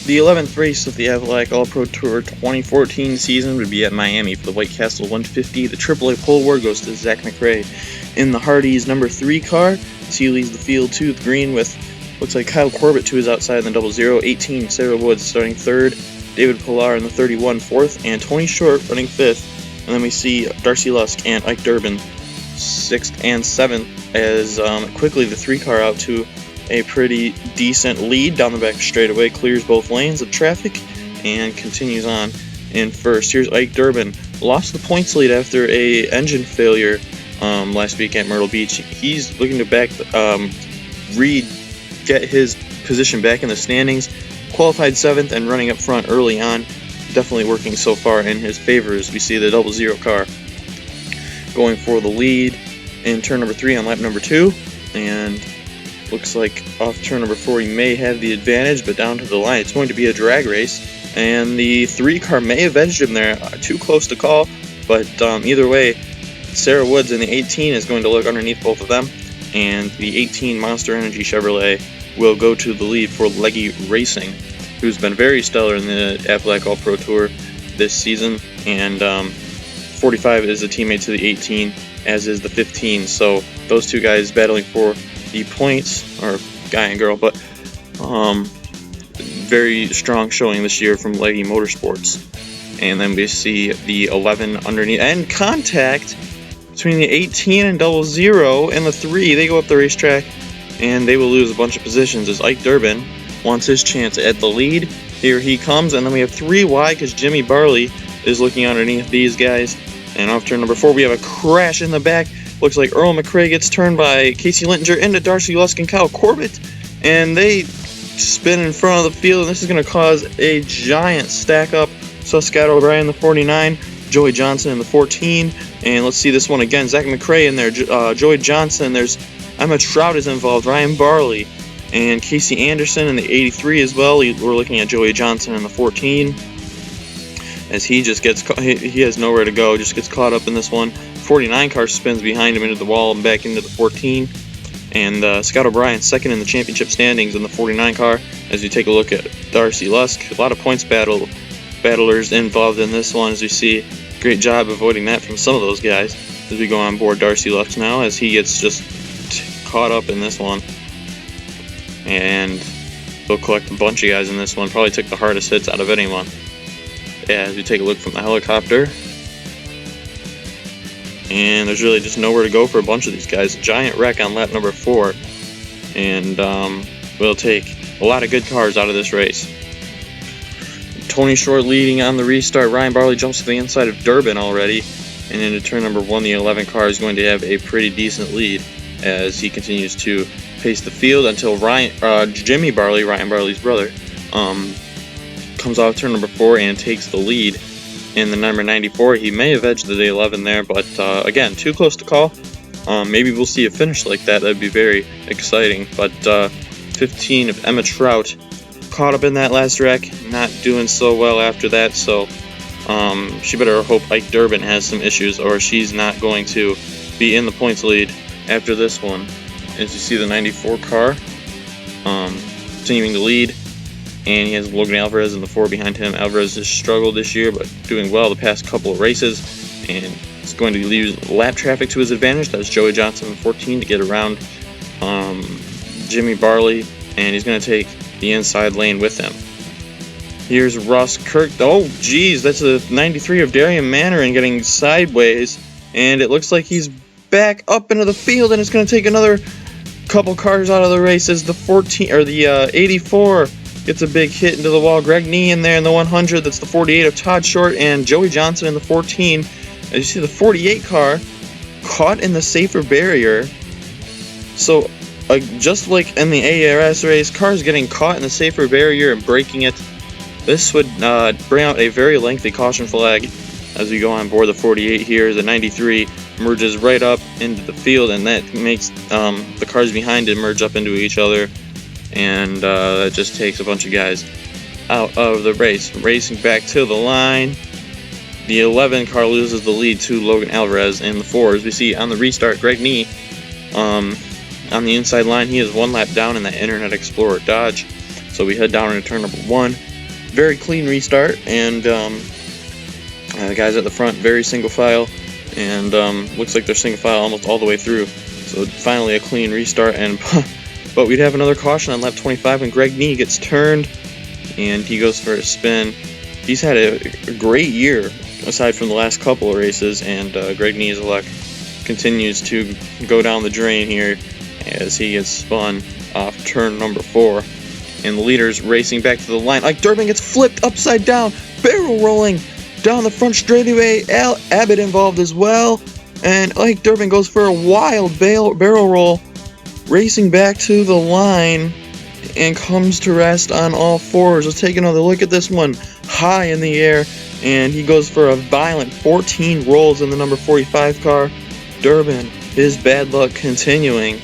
The 11th race of the Aflac All-Pro Tour 2014 season would be at Miami for the White Castle 150. The AAA pole award goes to Zach McRae in the Hardee's number 3 car. He leads the field to the green with, looks like Kyle Corbett to his outside in the 00. 18, Sarah Woods starting 3rd. David Pilar in the 31, 4th. And Tony Short running 5th. And then we see Darcy Lusk and Ike Durbin 6th and 7th as quickly the 3 car out to a pretty decent lead down the back straightaway, clears both lanes of traffic and continues on in first. Here's Ike Durbin, lost the points lead after a engine failure last week at Myrtle Beach. He's looking to get his position back in the standings. Qualified 7th and running up front early on, definitely working so far in his favor as we see the 00 car going for the lead in turn number 3 on lap number 2, and looks like off turn number 4 he may have the advantage, but down to the line it's going to be a drag race, and the 3 car may have edged him there. Too close to call, but either way, Sarah Woods in the 18 is going to look underneath both of them, and the 18 Monster Energy Chevrolet will go to the lead for Leggy Racing, who's been very stellar in the Aflac All-Pro Tour this season, and 45 is a teammate to the 18, as is the 15, so those two guys battling for the points, or guy and girl, but very strong showing this year from Leggy Motorsports. And then we see the 11 underneath, and contact between the 18 and 00 and the 3. They go up the racetrack, and they will lose a bunch of positions as Ike Durbin wants his chance at the lead. Here he comes, and then we have 3 wide because Jimmy Barley is looking underneath these guys. And off turn number 4, we have a crash in the back. Looks like Earl McRae gets turned by Casey Littinger into Darcy Lusk and Kyle Corbett, and they spin in front of the field, and this is going to cause a giant stack up. So Scott O'Brien in the 49, Joey Johnson in the 14, and let's see this one again. Zach McRae in there, Joey Johnson, there's Emma Trout is involved, Ryan Barley, and Casey Anderson in the 83 as well. We're looking at Joey Johnson in the 14, as he just gets he has nowhere to go, just gets caught up in this one. 49 car spins behind him into the wall and back into the 14, and Scott O'Brien second in the championship standings in the 49 car. As you take a look at Darcy Lusk, a lot of points battlers involved in this one, as you see. Great job avoiding that from some of those guys as we go on board Darcy Lusk now, as he gets just caught up in this one, and he'll collect a bunch of guys in this one. Probably took the hardest hits out of anyone. Yeah, as we take a look from the helicopter, and there's really just nowhere to go for a bunch of these guys. Giant wreck on lap number 4, and we'll take a lot of good cars out of this race. Tony Short leading on the restart. Ryan Barley jumps to the inside of Durbin already, and into turn number 1, the 11 car is going to have a pretty decent lead as he continues to pace the field until Jimmy Barley, Ryan Barley's brother, comes off turn number 4 and takes the lead in the number 94. He may have edged the 11 there, but again, too close to call. Maybe we'll see a finish like that. That'd be very exciting. But 15 of Emma Trout caught up in that last wreck, not doing so well after that, so she better hope Ike Durbin has some issues, or she's not going to be in the points lead after this one. As you see the 94 car continuing to lead, and he has Logan Alvarez in the 4 behind him. Alvarez has struggled this year, but doing well the past couple of races, and it's going to use lap traffic to his advantage. That's Joey Johnson in 14 to get around Jimmy Barley, and he's going to take the inside lane with him. Here's Ross Kirk. Oh, geez, that's a 93 of Darian Mannering getting sideways, and it looks like he's back up into the field, and it's going to take another couple cars out of the race as the 14 or the 84 gets a big hit into the wall. Greg Nee in there in the 100. That's the 48 of Todd Short and Joey Johnson in the 14. As you see, the 48 car caught in the safer barrier. So just like in the AARS race, cars getting caught in the safer barrier and breaking it. This would bring out a very lengthy caution flag as we go on board the 48 here. The 93 merges right up into the field, and that makes the cars behind it merge up into each other, and that just takes a bunch of guys out of the race. Racing back to the line, the 11 car loses the lead to Logan Alvarez in the 4s. We see on the restart, Greg Nee on the inside line. He is one lap down in that Internet Explorer Dodge. So we head down into turn number 1. very clean restart, and the guys at the front very single file, and looks like they're single file almost all the way through. So finally a clean restart, and but we'd have another caution on lap 25 when Greg Nee gets turned, and he goes for a spin. He's had a great year aside from the last couple of races, and Greg Nee's luck continues to go down the drain here as he gets spun off turn number 4. And the leader's racing back to the line. Ike Durbin gets flipped upside down, barrel rolling down the front straightaway. Al Abbott involved as well, and Ike Durbin goes for a wild barrel roll, racing back to the line, and comes to rest on all fours. Let's take another look at this one. High in the air, and he goes for a violent 14 rolls in the number 45 car. Durbin, his bad luck continuing,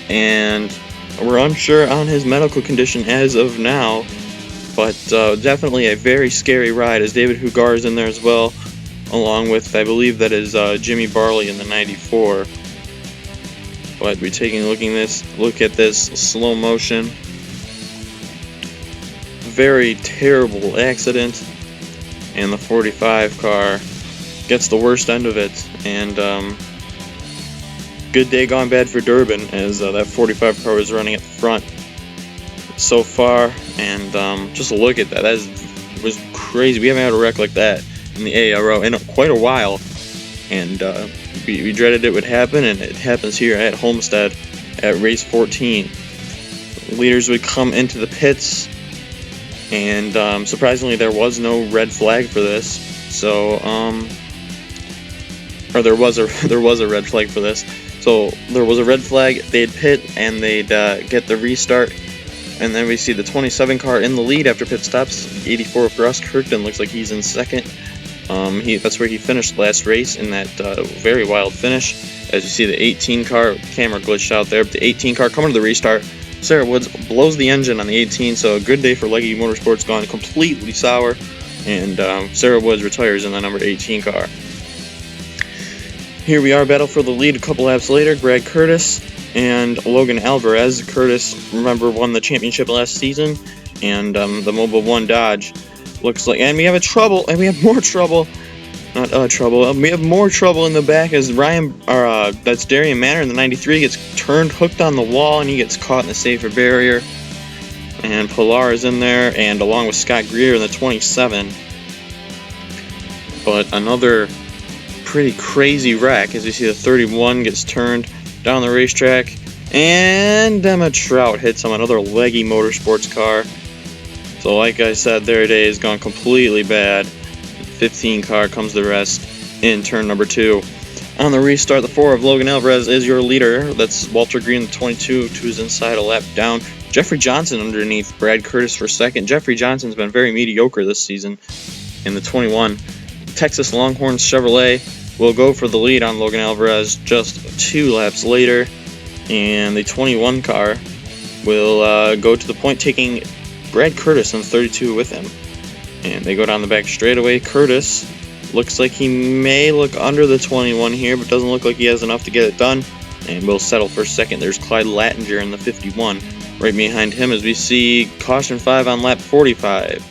and we're unsure on his medical condition as of now, but definitely a very scary ride, as David Hugar's in there as well, along with, I believe that is Jimmy Barley in the 94. But we're taking a look at this slow motion. Very terrible accident, and the 45 car gets the worst end of it, and good day gone bad for Durbin, as that 45 car was running at the front so far, and just look at that. That was crazy. We haven't had a wreck like that in the AARO in quite a while, and we dreaded it would happen, and it happens here at Homestead at race 14. Leaders would come into the pits, and surprisingly there was no red flag for this, so or there was a red flag for this. So there was a red flag, they'd pit, and they'd get the restart. And then we see the 27 car in the lead after pit stops. 84 for Russ Kirkton looks like he's in second. That's where he finished last race in that very wild finish. As you see the 18 car, camera glitched out there, but the 18 car coming to the restart. Sarah Woods blows the engine on the 18, so a good day for Leggy Motorsports, gone completely sour. And Sarah Woods retires in the number 18 car. Here we are, battle for the lead a couple laps later. Brad Kurtis and Logan Alvarez. Kurtis, remember, won the championship last season, and the Mobile 1 Dodge looks like, and we have more trouble. We have more trouble in the back as that's Darian Manor in the 93 gets hooked on the wall, and he gets caught in the safer barrier. And Pilar is in there, and along with Scott Greer in the 27. But another pretty crazy wreck as you see the 31 gets turned down the racetrack, and Emma Trout hits on another Leggy Motorsports car. So like I said, their day has gone completely bad. 15 car comes to rest in turn number 2. On the restart, the 4 of Logan Alvarez is your leader. That's Walter Green, the 22, who's inside a lap down. Jeffrey Johnson underneath Brad Kurtis for second. Jeffrey Johnson's been very mediocre this season in the 21. Texas Longhorns Chevrolet will go for the lead on Logan Alvarez just 2 laps later, and the 21 car will go to the point, taking Brad Kurtis in 32 with him. And they go down the back straightaway. Kurtis looks like he may look under the 21 here, but doesn't look like he has enough to get it done, and will settle for second. There's Clyde Lattinger in the 51. Right behind him as we see caution 5 on lap 45.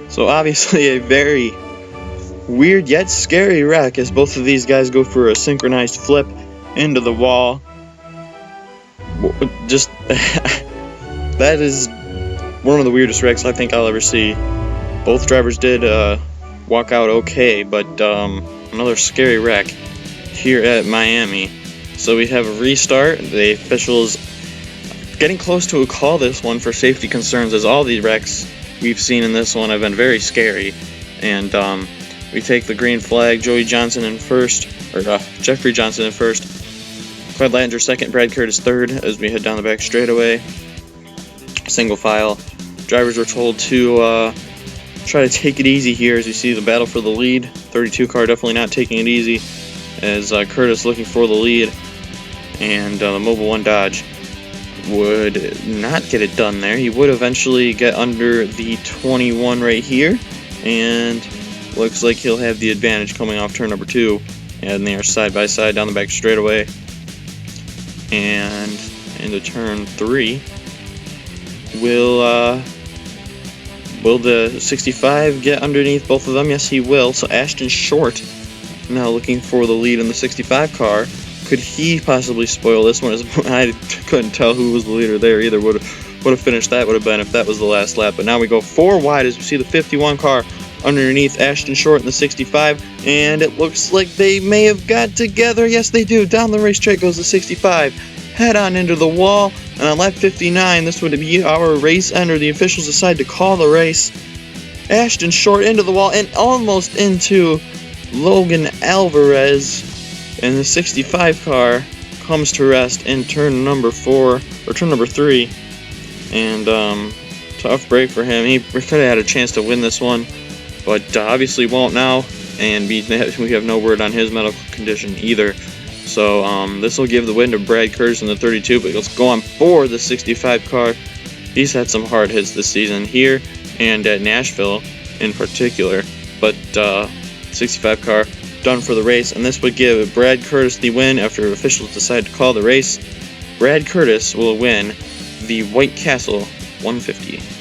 So obviously a very weird yet scary wreck as both of these guys go for a synchronized flip into the wall. Just that is one of the weirdest wrecks I think I'll ever see. Both drivers did walk out okay, but another scary wreck here at Miami. So we have a restart. The officials getting close to a call this one for safety concerns, as all the wrecks we've seen in this one have been very scary. And we take the green flag. Joey Johnson in first, or Jeffrey Johnson in first. Clyde Lattinger second, Brad Kurtis third as we head down the back straightaway. Single file. Drivers were told to try to take it easy here as you see the battle for the lead. 32 car definitely not taking it easy as Kurtis looking for the lead, and the Mobile 1 Dodge would not get it done there. He would eventually get under the 21 right here, and looks like he'll have the advantage coming off turn number 2. And they are side by side down the back straightaway. And into turn 3, will the 65 get underneath both of them? Yes, he will. So Ashton Short now looking for the lead in the 65 car. Could he possibly spoil this one? I couldn't tell who was the leader there either. Would have finished that would have been if that was the last lap. But now we go 4 wide as we see the 51 car underneath Ashton Short in the 65, and it looks like they may have got together. Yes, they do. Down the racetrack goes the 65, head on into the wall, and on lap 59, this would be our race ender. The officials decide to call the race. Ashton Short into the wall and almost into Logan Alvarez, and the 65 car comes to rest in turn number 3, and tough break for him. He could have had a chance to win this one, but obviously won't now, and we have no word on his medical condition either. So this will give the win to Brad Kurtis in the 32, but let's go on for the 65 car. He's had some hard hits this season here and at Nashville in particular, but 65 car done for the race, and this would give Brad Kurtis the win after officials decide to call the race. Brad Kurtis will win the White Castle 150.